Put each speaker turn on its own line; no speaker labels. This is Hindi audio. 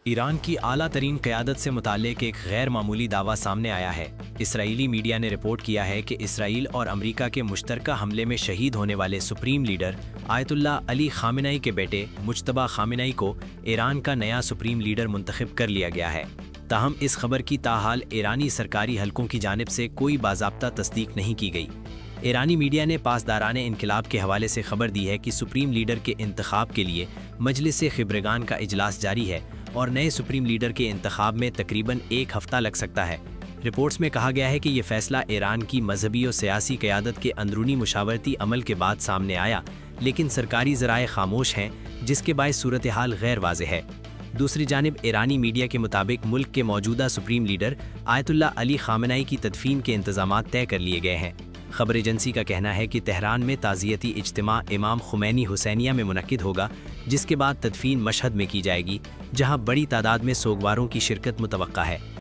ईरान की आला तरीन क़यादत से मुताल्लिक़ एक गैर मामूली दावा सामने आया है। इसराइली मीडिया ने रिपोर्ट किया है कि इसराइल और अमेरिका के मुश्तरका हमले में शहीद होने वाले supreme leader Ayatollah Ali Khamenei के बेटे मुज्तबा खामेनेई को ईरान का नया सुप्रीम लीडर मुंतखब कर लिया गया है। ताहम इस खबर की ताहाल ईरानी सरकारी हलकों की जानिब से कोई बाज़ाब्ता तस्दीक नहीं की गई। ईरानी मीडिया ने पासदाराने इनकलाब के हवाले से खबर दी है कि सुप्रीम लीडर के इंतखाब के लिए मजलिस खिब्रगान का इजलास जारी है और नए सुप्रीम लीडर के इंतखाब में तकरीबन एक हफ्ता लग सकता है। रिपोर्ट्स में कहा गया है कि यह फैसला ईरान की मजहबी और सियासी क़यादत के अंदरूनी मुशावरती अमल के बाद सामने आया, लेकिन सरकारी ज़राए खामोश हैं, जिसके बायस सूरत हाल गैर वाज़ेह है। दूसरी जानिब ईरानी मीडिया के मुताबिक मुल्क के मौजूदा supreme leader Ayatollah Ali Khamenei की तदफीन के इंतजाम तय कर लिए गए हैं। खबर एजेंसी का कहना है कि तेहरान में ताज़ियती इज्तिमा इमाम खुमैनी हुसैनिया में मुनक्किद होगा, जिसके बाद तदफीन मशहद में की जाएगी, जहां बड़ी तादाद में सोगवारों की शिरकत मुतवक्का है।